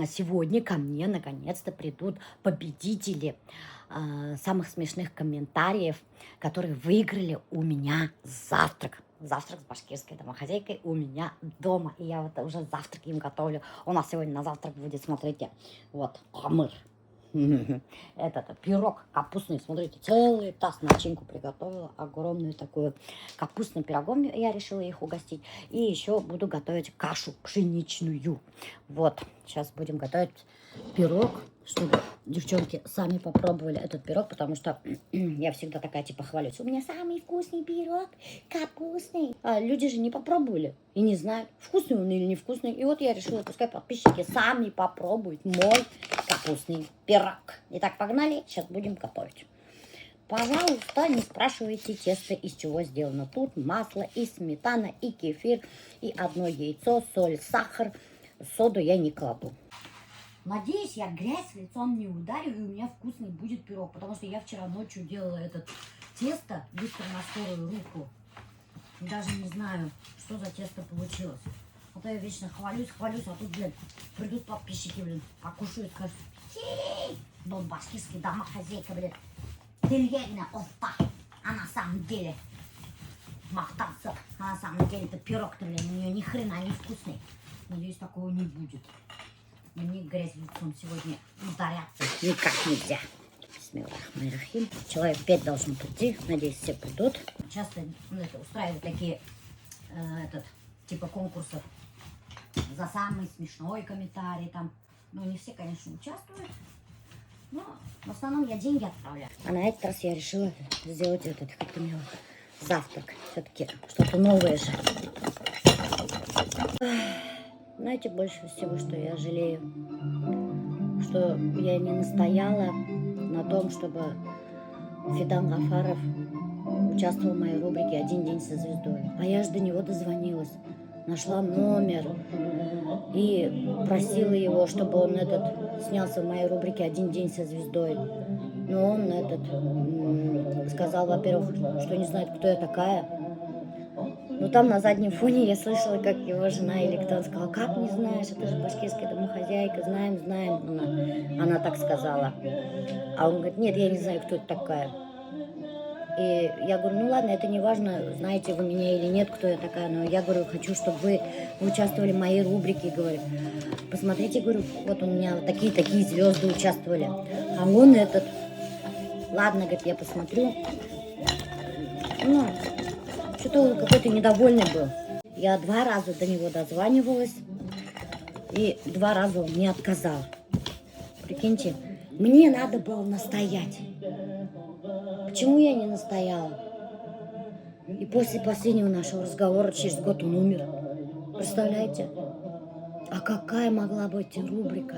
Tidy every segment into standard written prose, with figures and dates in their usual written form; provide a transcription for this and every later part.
сегодня ко мне наконец-то придут победители самых смешных комментариев, которые выиграли у меня завтрак. Завтрак с башкирской домохозяйкой у меня дома. И я вот уже завтрак им готовлю. У нас сегодня на завтрак будет, смотрите, вот, хамыр. Этот пирог капустный, смотрите, целый таз начинку приготовила, огромную такую капустным пирогом я решила их угостить. И еще буду готовить кашу пшеничную. Вот, сейчас будем готовить пирог, чтобы девчонки сами попробовали этот пирог, потому что я всегда такая типа хвалюсь. У меня самый вкусный пирог, капустный. А люди же не попробовали и не знают, вкусный он или невкусный. И вот я решила, пускай подписчики сами попробуют мой капустный пирог. Итак, погнали, сейчас будем готовить. Пожалуйста, не спрашивайте тесто, из чего сделано. Тут масло, и сметана, и кефир, и одно яйцо, соль, сахар. Соду я не кладу. Надеюсь, я грязь лицом не ударю, и у меня вкусный будет пирог. Потому что я вчера ночью делала это тесто быстро на скорую руку. И даже не знаю, что за тесто получилось. А то я вечно хвалюсь, а тут, блин, придут подписчики, блин, покушают, скажут: Дон башкирский домохозяйка, блин, деревянная овца. А на самом деле махтался. А на самом деле это пирог-то, блин, у нее ни хрена не вкусный. Надеюсь, такого не будет. Мне грязь лицом сегодня ударяться никак нельзя. Бисмиллахиррахманиррахим. Человек 5 должен прийти. Надеюсь, все придут. Часто устраивают такие типа конкурсов за самый смешной комментарий там. Ну, не все, конечно, участвуют. Но в основном я деньги отправляю. А на этот раз я решила сделать этот, как-то мне завтрак. Все-таки что-то новое же. Знаете, больше всего, что я жалею, что я не настояла на том, чтобы Фидан Гафаров участвовал в моей рубрике «Один день со звездой». А я же до него дозвонилась, нашла номер и просила его, чтобы он снялся в моей рубрике «Один день со звездой». Но он сказал, во-первых, что не знает, кто я такая. Но там на заднем фоне я слышала, как его жена или кто-то сказал: как не знаешь, это же башкирская домохозяйка, знаем. Она так сказала. А он говорит: нет, я не знаю, кто это такая. И я говорю: ну ладно, это не важно, знаете вы меня или нет, кто я такая, но я говорю, хочу, чтобы вы участвовали в моей рубрике, говорю. Посмотрите, говорю, вот у меня вот такие звезды участвовали. А он ладно, говорит, я посмотрю. Ну, что-то он какой-то недовольный был. Я 2 раза до него дозванивалась, и 2 раза он мне отказал. Прикиньте, мне надо было настоять. Почему я не настояла? И после последнего нашего разговора через год он умер. Представляете? А какая могла быть рубрика?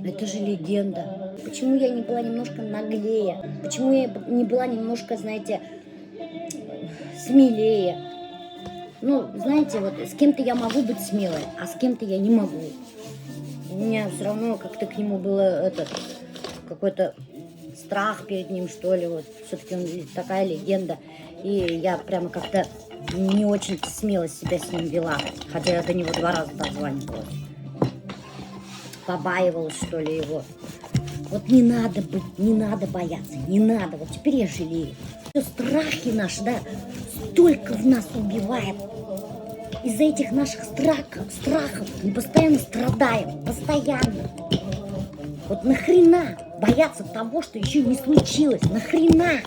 Это же легенда. Почему я не была немножко наглее? Почему я не была немножко, знаете, смелее? Ну, знаете, вот с кем-то я могу быть смелой, а с кем-то я не могу. У меня все равно как-то к нему было какой-то страх перед ним, что ли. Вот все-таки он такая легенда. И я прямо как-то не очень смело себя с ним вела. Хотя я до него 2 раза дозванивалась. Побаивалась, что ли, его. Вот не надо бояться, не надо. Вот теперь я жалею. Страхи наши, да, столько в нас убивает. Из-за этих наших страхов мы постоянно страдаем, постоянно. Вот нахрена бояться того, что еще не случилось? Нахрена?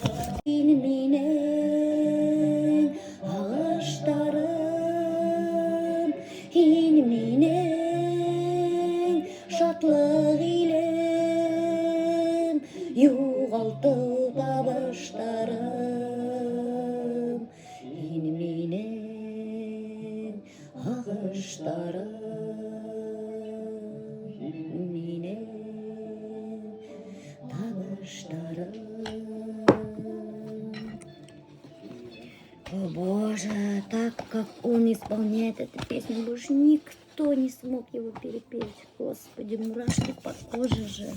О боже, так как он исполняет эту песню, больше никто не смог его перепеть. Господи, мурашки по коже же.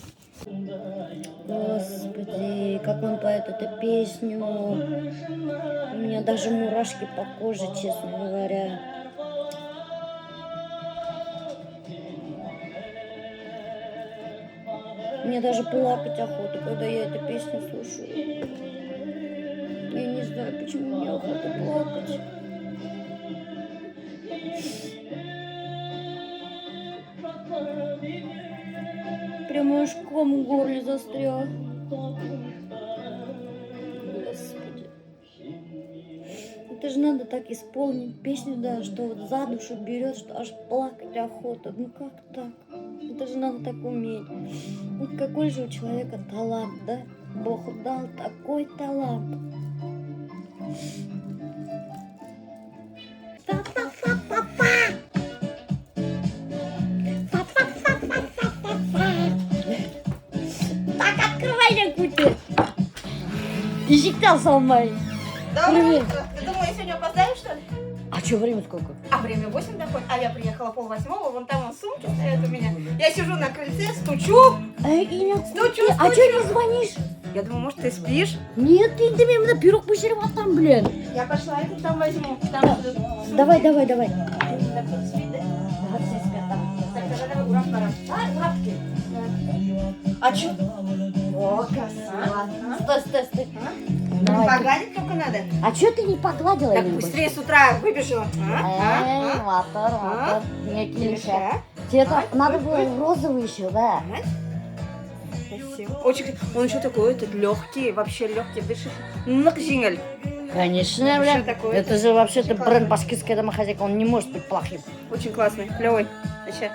Господи, как он поет эту песню. У меня даже мурашки по коже, честно говоря. Мне даже плакать охота, когда я эту песню слушаю. Я не знаю, почему мне охота плакать. Прямо аж ком в горле застрял. Господи. Это же надо так исполнить песню, да, что вот за душу берет, что аж плакать охота. Ну как так? Это же надо так уметь. Вот какой же у человека талант, да? Бог дал такой талант. Так, открывай лягути. Ищи-то салмай. Доброе утро. Ты думала, я сегодня опоздаю, что ли? А что, время сколько? А время 8 доходит, а я приехала 7:30, вон там сумки стоят у меня. Я сижу на крыльце, стучу. Стучу. А что не звонишь? Я думаю, может, ты спишь? Нет, ты именно пирог пошеревал там, блин. Я пошла это там возьму. Там Давай. Так, все спят там. Так, тогда давай урок пора. Лапки. А что? О, красиво. Стой. Давай. Погладить только надо. А что ты не погладила? Так его быстрее с утра выбежала. Эй, мотор. Не килиша. Килиша. Тебе там надо было розовый еще, да? Красиво. Очень. Он еще такой, этот легкий, вообще легкий, дышит. Жингель. Конечно, Что блин. такое? Это же вообще-то Шикарно. бренд башкирская домохозяйка, он не может быть плохим. Очень классный, клевый. Вообще.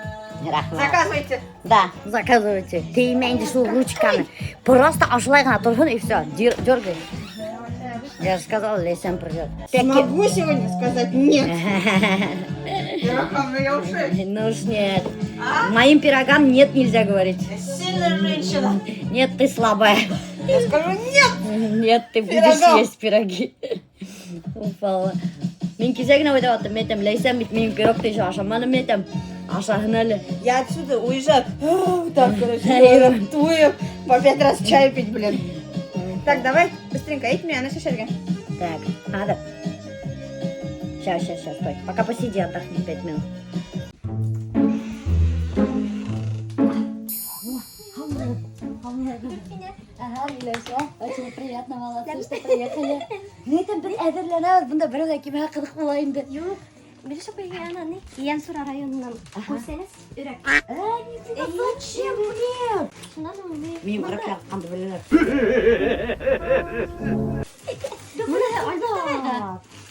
Заказывайте. Да, заказывайте. Ты имеешь в виду ручками. Просто ошла на телефон и все. Дергай. Я же сказала, Лесян придет. Могу сегодня сказать нет. Я уже Ну уж нет. Моим пирогам нет нельзя говорить. сильная женщина. Нет, ты слабая. Я скажу нет. Нет, ты будешь Пирогам. есть пироги. Упала. Мен кезегіне ойдап мен айтамын, Лейсен бит менің пирогты еще ашамадым, мен айтамын, ашағыналы. Я отсюда уезжаю. Так, короче, туев. По 5 раз чай пить, блин. Так, давай быстренько, едь меня на шишерге. Так, надо. Сейчас, стой. Пока посиди, отдохни 5 минут. Очень приятно, молодцы, что приехали. Ну, это әзірленеміз, бұнда біреу әкеме қыдық болайын деп. Yok. Bir şey yani Yansura rayonundan koysanız ürek. Зачем мне? Şundan mı? Менің ұраққа қанды білелер.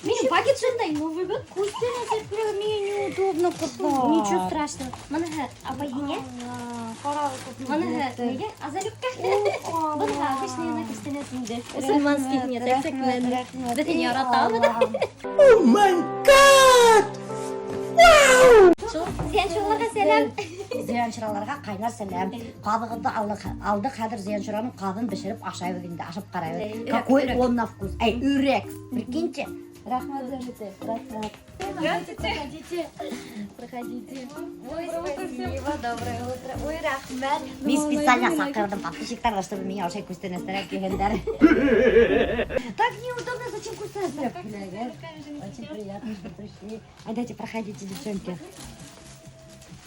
Benim paket şundayım. Новый год. Мне неудобно куда. Ничего страшного. Mana abayine. Mana nega? Azalukka. Bana обычный на костенесінде. Мусульманский не так секмен. Бетін яратамын. Oh my god! Зияншыларға сәлем. Зияншыраларға қайнар сәлем. Қабығымды алды қазір зияншыраның қабын бішіріп ашай бергенде ашып қарай бер. Какой он на вкус. Эй, үрек. Прикиньте. Рахмат, Жаните. Рахмат. Проходите. Ой, спасибо. Доброе утро. Ой, рахмат. Мен специально сақырдым подписчиктарға, чтобы меня ашай көстенестерек келгендер. Так неудобно, зачем көстенестерек? Очень приятно, что пришли. Дайте, проходите, девчонки.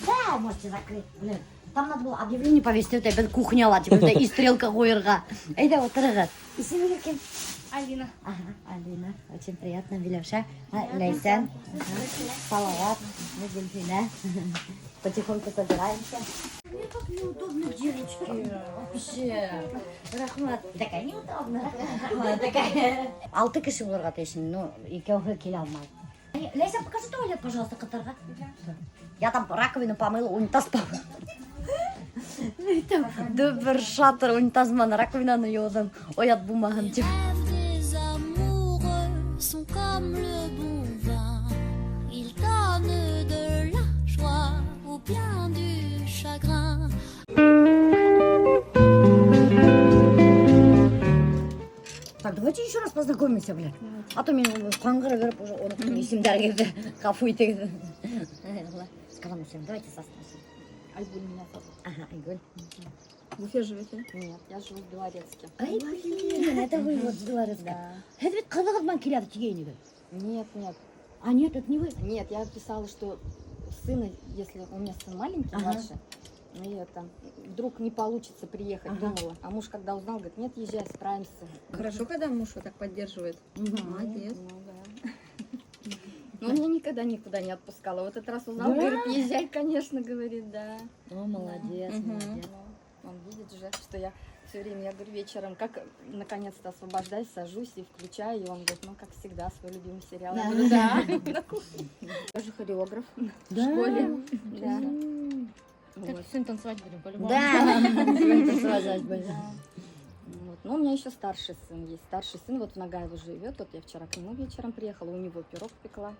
Да, можете закрыть. Блин, там надо было объявление повесить, вот это кухня, типа, и стрелка гойрга. Айда, вот рыгат. İsmin kim? Alina. Ага, Алина, очень приятно, Вилюша. Лейсен. Салават. Мы Дельфина. Потихоньку собираемся. Мне так неудобно, девочки. Вообще. Рахмат. Такая неудобно. Рахмат, такая. Алты киши болырға тейшін, ну, екеуі келе алмайды. Лейсен, покажи туалет, пожалуйста, Катарға. Я там раковину помыла, унитаз помыла. Бір шатыр унитазман раковинаны еудым. Оят бумағын деп. Les amoureux sont comme le bon vin. Ils donnent de la joie ou bien du chagrin. Так, давайте еще раз познакомимся, блядь. А то мен қаңғыра беріп уже оның есімдері келді. Ғафу етіңіз. Скажем всем, давайте составим. Айгуль меня зовут. Ага, Айгуль. В Уфе живете? Нет. Я живу в Белорецке. Ай, блин, это вы вот с Белорецка. Да. Это ведь Казахстан келеді тигейнігі. Нет. А нет, это не вы. Нет, я писала, что сына, если у меня сын маленький, Ага. младший, И это, вдруг не получится приехать, думала. А муж, когда узнал, говорит, нет, езжай, справимся. Хорошо, когда муж вот так поддерживает. Молодец. Ну, да. Но он меня никогда никуда не отпускала. Вот этот раз узнал, говорит, езжай, конечно, говорит, да. О, молодец, Мгм. молодец. Ну, он видит же, что я все время, я говорю, вечером, как наконец-то освобождаюсь, сажусь и включаю, и он говорит, ну, как всегда, свой любимый сериал. Я говорю, да. Я же хореограф в школе. Да. Вот. Сегодня танцевать будем по-любому. Да, сегодня сразу будем. Вот. Ну, у меня еще старший сын есть. Старший сын вот в Нагаево живет. Вот я вчера к нему вечером приехала, у него пирог пекла.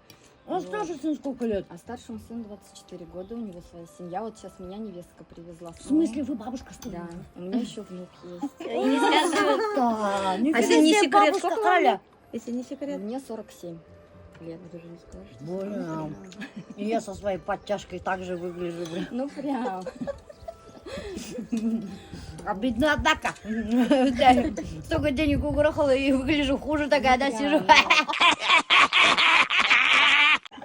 А старший сын сколько лет? А старшему сыну 24 года, у него своя семья. Вот сейчас меня невестка привезла. В смысле, вы бабушка, что ли? Да, у меня еще внук есть. Не скажу. Да, А если не секрет, сколько вам лет? Если не секрет. Мне 47 лет. Боже, и я со своей подтяжкой так же выгляжу, блин. Ну, прям. Обидно, однако. Да, столько денег угрохала и выгляжу хуже такая, да, сижу.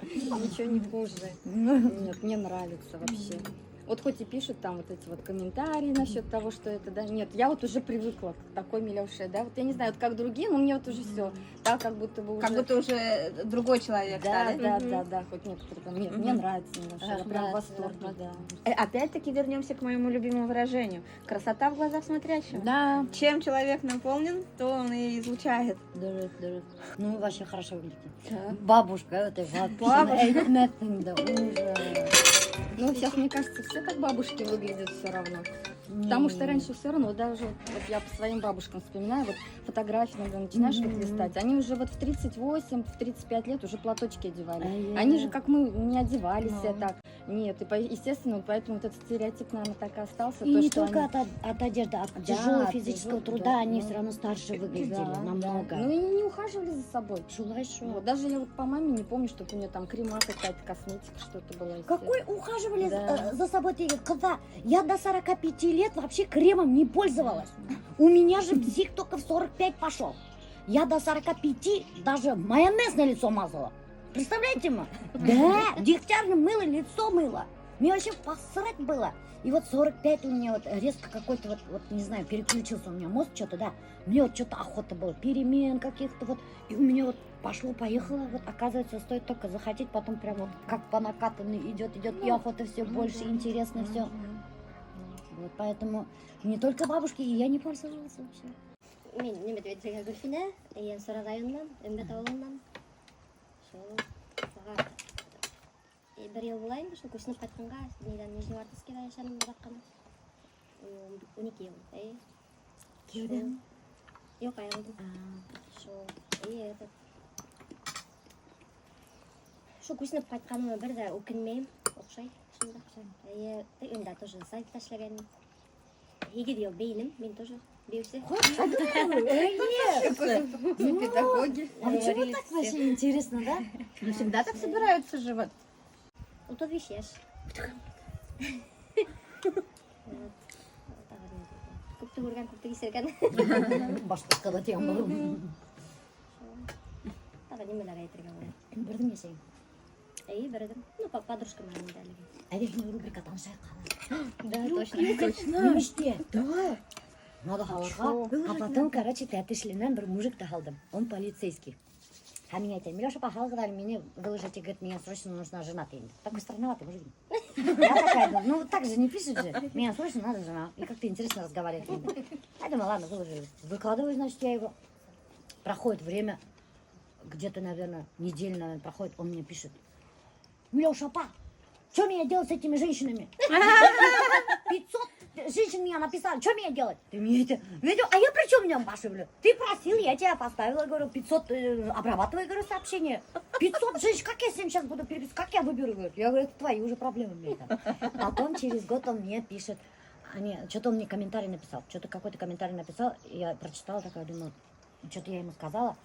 Ничего не хуже. Нет, мне нравится вообще. Вот хоть и пишут там вот эти вот комментарии насчет того, что это, да, нет, я вот уже привыкла к такой Милёше, да, вот я не знаю, вот как другие, но мне вот уже все, да, как будто бы уже... Как будто уже другой человек Да, стали. да, хоть некоторые там, нет, мне нравится Милёша, я прям в восторге, да. Опять-таки вернемся к моему любимому выражению. Красота в глазах смотрящего. Да, Чем человек наполнен, то он и излучает. дурак. Ну, вы вообще хорошо выглядите. Да. Бабушка, это вообще, да, ужас. Ну, сейчас, мне кажется, все как бабушки выглядят все равно. Потому что раньше все равно, даже вот я по своим бабушкам вспоминаю, вот фотографии, иногда начинаешь их листать, они уже вот в 38, в 35 лет уже платочки одевали. Они же, как мы, не одевались все так. Нет, и естественно, поэтому вот этот стереотип, наверное, так и остался. И то, не что только они- от одежды, от Да, тяжелого от физического тяжелого, труда да, они да. все равно старше выглядели, Да, намного. да. Ну и не ухаживали за собой. Шулайшо. Вот, даже я вот по маме не помню, чтобы у нее там крема какая-то, косметика, что-то было. Какой ухаживали Да. за собой ты, когда я до 45 лет вообще кремом не пользовалась. У меня же бзик только в 45 пошел. Я до 45 даже майонез на лицо мазала. Представляете, ма? Да, дегтярным мыло, лицо мыло. Мне вообще посрать было. И вот 45 у меня вот резко какой-то вот не знаю, переключился у меня мозг что-то, да. Мне вот что-то охота было, перемен каких-то вот. И у меня вот пошло-поехало, вот оказывается, стоит только захотеть, потом прям вот как по накатанной идет, и охота все больше, интересно все. Вот поэтому не только бабушки, и я не пользовалась вообще. Мен неме деп айтсак Гүлфина, Сора районунан, Үмбет ауылынан. Сага бір ел болайын, ошо көчүнүп кайтканга, мээден Нижневартовскийде жашадым жаткан. 12 ел. Күйеуден? Жок, айрылдым. Ошо этот. Ошо көчүнүп кайтканыма бир да өкүнбөйм, окшойт. Үйүмдө тоже сайтта иштегенмин. 2 ел бейним, мен тоже беусе. Педагоги. А почему так вообще интересно, да? Не всегда так собираются же вот. Утуп ишеш. Көптү көргөн, көптү кисерген. Башкача тем был. Тагы немелер айтерге болот. Бірден есейін. Бердим. Ну, подружка менин далеги. Әдетный рубрика танышайық. Да, точно. Немеште? Да. Надо халыға. А потом, короче, тәтішілінен бір мужик тағалдым. Он полицейский. А меня айтады, Милёша, пожалуйста, меня выложите, говорит, мне срочно нужна жена. Ты такой странноватый мужик. Я такая, думаю, ну так же не пишет же. Мне срочно надо жена. И как-то интересно разговаривать. Я думаю, ладно, выложу. Выкладываю, значит, я его. Проходит время, где-то, наверное, неделя, наверное, проходит, он мне пишет. Милёша, па, что мне делать с этими женщинами? 500 женщин меня написали, что мне делать? Ты мне это видел? А я при чем в нем ошиблю? Ты просил, я тебя поставила, говорю, 500, обрабатывай, говорю, сообщение. 500 женщин, как я с ним сейчас буду переписывать, как я выберу, говорю? Я говорю, это твои уже проблемы, мне это. Потом через год он мне пишет, что-то он мне комментарий написал, что-то какой-то комментарий написал, я прочитала, такая, думаю, что-то я ему сказала.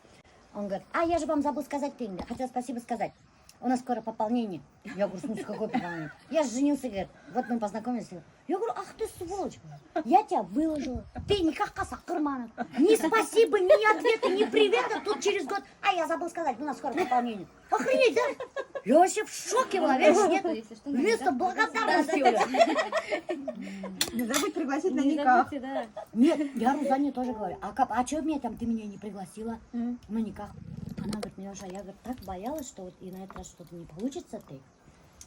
Он говорит, а я же вам забыл сказать, ты мне хотел спасибо сказать. У нас скоро пополнение. Я говорю, в смысле, какое пополнение? Я же женился, говорит, вот мы познакомились. Я говорю, ах ты сволочь, я тебя выложила, ты никакая сакырмана. Ни спасибо, ни ответа, ни привета, тут через год. А я забыл сказать, у нас скоро пополнение. Охренеть, да? Я вообще в шоке была, видишь, нет? Вместо благодарности, Оля. пригласить на никах. Нет, я Рузане тоже говорю, а что меня там, ты меня не пригласила на никах? Она говорит, Милаша, я говорит, так боялась, что вот и на этот раз что-то не получится ты.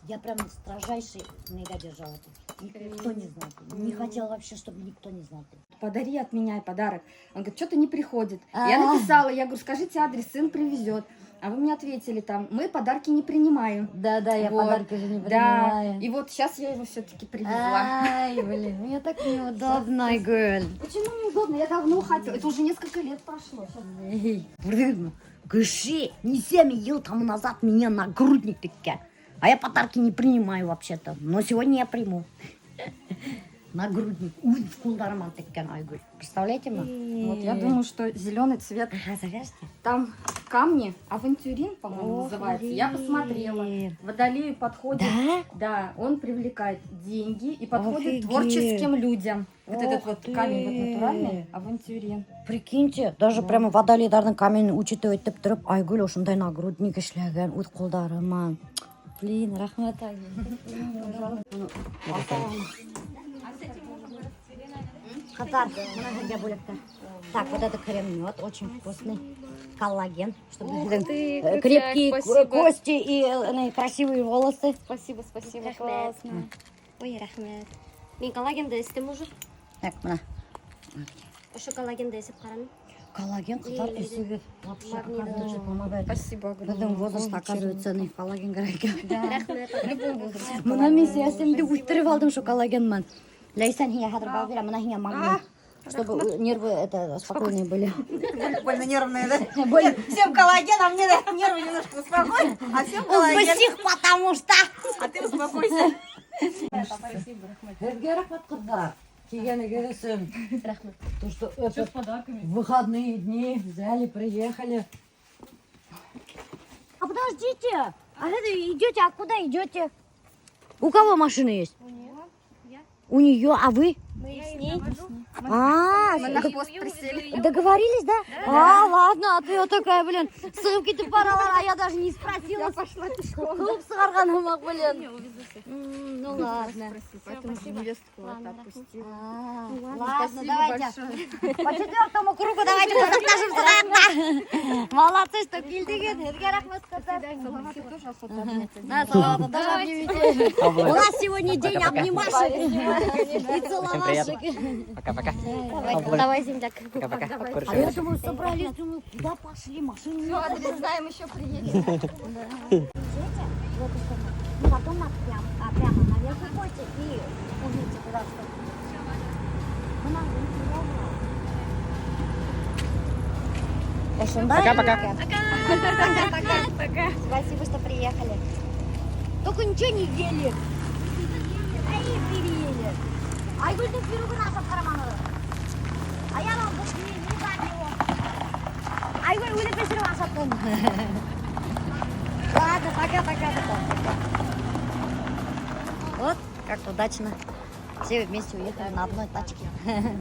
Я прям строжайший нога держала. Никто не знал. Не хотела вообще, чтобы никто не знал. Подари от меня подарок. Он говорит, что-то не приходит. Я написала, я говорю, скажите адрес, сын привезет. А вы мне ответили там, мы подарки не принимаем. Да, я Вот. подарки же не Да, принимаю. и вот сейчас я его все-таки привезла. Ай, блин, мне так неудобно, Гуль. Почему неудобно? Я давно хотела. Это уже несколько лет прошло. Эй, блин, Гыши, не 7 ел тому назад меня нагрудник такая. А я подарки не принимаю вообще-то. Но сегодня я приму. Нагрудник. Ой, в кулдарман такая, Айгуль. Представляете, ма? Вот я думаю, что зеленый цвет. Ага, завяжьте. Там камни, авантюрин, по-моему, называется. Я посмотрела. Водолею подходит. Да? Да, он привлекает деньги и подходит Офигеть. творческим людям. Вот этот Ох вот ты. камень вот натуральный, авантюрин. Прикиньте, даже прямо водолейлардың камень учитывать деп тұрып, Айгүл ошындай нагрудник ішлеген өз қолдарыма. Блин, рахмет, Айгүл. Хазар, мына жерге бөлектер. Так, вот это крем-мед, очень вкусный. Коллаген, чтобы крепкие кости и красивые волосы. Спасибо, Рахмет. классно. Ой, рахмет. Мен коллагенді істім уже. Так, мына. Ошо коллагенді есіп қараның. Коллаген қыздар эсеге вообще оказывается помогает. Спасибо огромное. Біздің возраст оказывается не коллаген керек. Рахмет. Мына мен сәсімді өттіріп алдым шо коллагенмен. Ләйсан хия хадыр бал бера, мына хия магний. Чтобы нервы это спокойные были. Больно нервные, да? Нет, всем коллаген, а мне нервы немножко успокой. А всем коллаген. Псих, потому что. А ты успокойся. Сізге рахмет қыздар. Тигені кересім. Рахмет. То, что это в выходные дни взяли, приехали. А подождите, а это идете, а куда идете? У кого машина есть? У нее. Я. У нее, а вы? Мы с ней. А, Мы на хвост присели. договорились, да? А, ладно, а ты вот такая, блин, сумки ты порвала, а я даже не спросила. Я пошла пешком. Клуб сорганым, блин. Ну ладно. Поэтому невестку вот отпустила. Ладно, Спасибо давайте. большое. По 4-му кругу давайте құттықташып сұрайық. Молодцы, что келдіңіз. Сізге рахмет қыздар. Салавату тоже охота обнять. На, Салават, даже обнимите. У нас сегодня день обнимашек и целовашек. Пока-пока. Давай, земляк. Пока-пока. А я думаю, собрались, думаю, куда пошли, машины Все, нет. адрес знаем, еще приедем. Ну, потом надо прямо наверх уходите и увидите, куда что. Ну, нам же не Пока-пока. Пока. Спасибо, что приехали. Только ничего не ели. Ай, переели. Айгүлдің пирогын ашып қараманы. Аяғым бұш не его. Айгүл өлі пешіріп ашаптым. Ладно, пока-пока. Вот, как удачно. Все вместе уехали на одной тачке.